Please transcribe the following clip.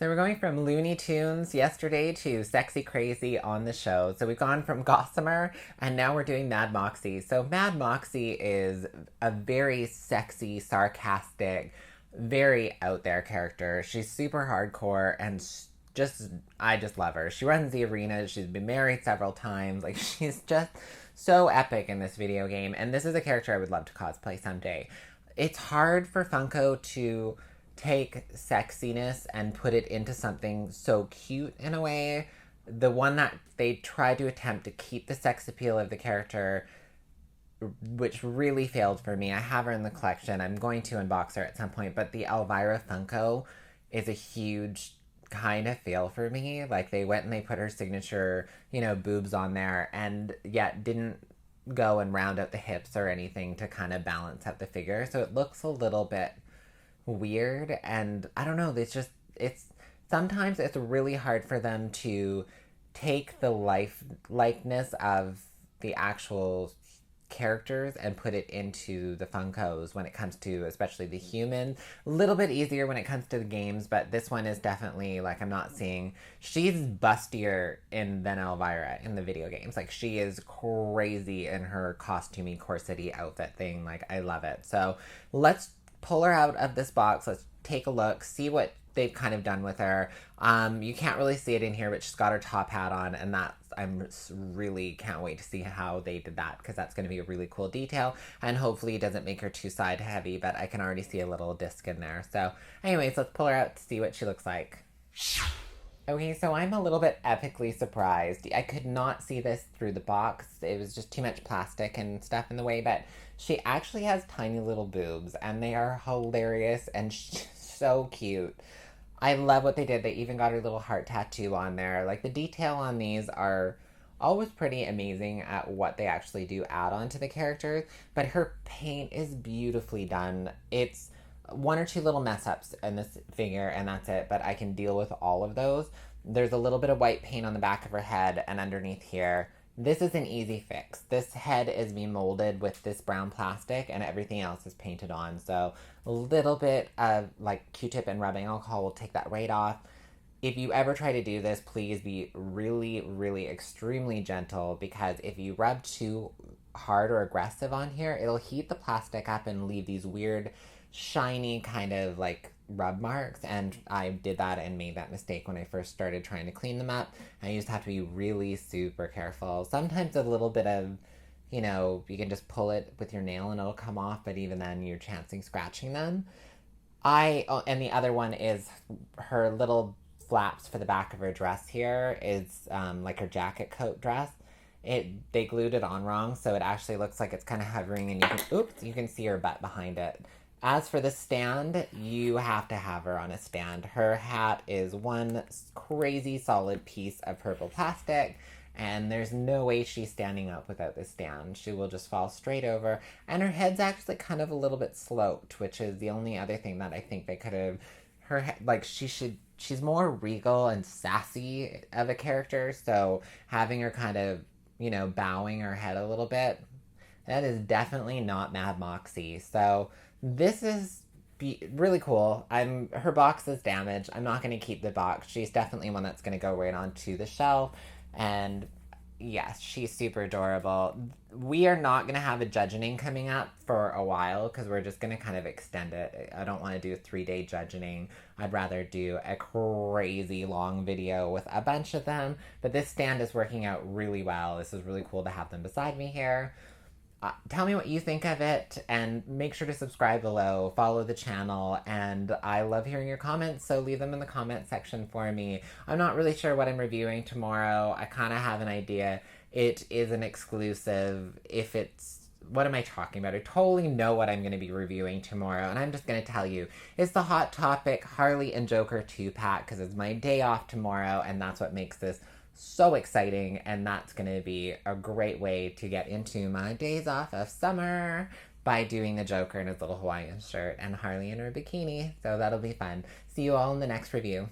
So we're going from Looney Tunes yesterday to Sexy Crazy on the show. So we've gone from Gossamer and now we're doing Mad Moxxi. So Mad Moxxi is a very sexy, sarcastic, very out there character. She's super hardcore and I just love her. She runs the arena. She's been married several times. Like she's just so epic in this video game. And this is a character I would love to cosplay someday. It's hard for Funko to take sexiness and put it into something so cute in a way. The one that they tried to attempt to keep the sex appeal of the character, which really failed for me. I have her in the collection. I'm going to unbox her at some point, but the Elvira Funko is a huge kind of fail for me. Like they went and they put her signature, boobs on there and yet didn't go and round out the hips or anything to kind of balance out the figure. So it looks a little bit weird, and I don't know, it's sometimes it's really hard for them to take the likeness of the actual characters and put it into the Funkos when it comes to especially the human. A little bit easier when it comes to the games, but this one is definitely like I'm not seeing. She's bustier than Elvira in the video games. Like she is crazy in her costumey corsety outfit thing. Like I love it. So let's pull her out of this box. Let's take a look, see what they've kind of done with her. You can't really see it in here, but she's got her top hat on, and I'm really can't wait to see how they did that, because that's going to be a really cool detail, and hopefully it doesn't make her too side heavy, but I can already see a little disc in there. So anyways, let's pull her out to see what she looks like. Okay, so I'm a little bit epically surprised. I could not see this through the box. It was just too much plastic and stuff in the way, but she actually has tiny little boobs, and they are hilarious and so cute. I love what they did. They even got her little heart tattoo on there. Like, the detail on these are always pretty amazing at what they actually do add on to the characters, but her paint is beautifully done. It's one or two little mess ups in this figure and that's it, but I can deal with all of those. There's a little bit of white paint on the back of her head and underneath here. This is an easy fix. This head is being molded with this brown plastic and everything else is painted on. So a little bit of like Q-tip and rubbing alcohol will take that right off. If you ever try to do this, please be really, really extremely gentle, because if you rub too hard or aggressive on here, it'll heat the plastic up and leave these weird shiny kind of like rub marks, and I did that and made that mistake when I first started trying to clean them up. I just have to be really super careful. Sometimes a little bit of, you can just pull it with your nail and it'll come off, but even then you're chancing scratching them. And the other one is her little flaps for the back of her dress here is like her jacket coat dress. They glued it on wrong, so it actually looks like it's kind of hovering, and you can see her butt behind it. As for the stand, you have to have her on a stand. Her hat is one crazy solid piece of purple plastic, and there's no way she's standing up without the stand. She will just fall straight over, and her head's actually kind of a little bit sloped, which is the only other thing that I think they could have. She's more regal and sassy of a character, so having her kind of, bowing her head a little bit, that is definitely not Mad Moxxi. So this is really cool. Her box is damaged. I'm not going to keep the box. She's definitely one that's going to go right onto the shelf. And yes, she's super adorable. We are not going to have a judging coming up for a while, because we're just going to kind of extend it. I don't want to do a 3-day judging. I'd rather do a crazy long video with a bunch of them. But this stand is working out really well. This is really cool to have them beside me here. Tell me what you think of it, and make sure to subscribe below, follow the channel, and I love hearing your comments, so leave them in the comment section for me. I'm not really sure what I'm reviewing tomorrow. I kind of have an idea. It is an exclusive. What am I talking about? I totally know what I'm going to be reviewing tomorrow, and I'm just going to tell you. It's the Hot Topic Harley and Joker 2-pack, because it's my day off tomorrow, and that's what makes this so exciting, and that's going to be a great way to get into my days off of summer by doing the Joker in his little Hawaiian shirt and Harley in her bikini. So that'll be fun. See you all in the next review.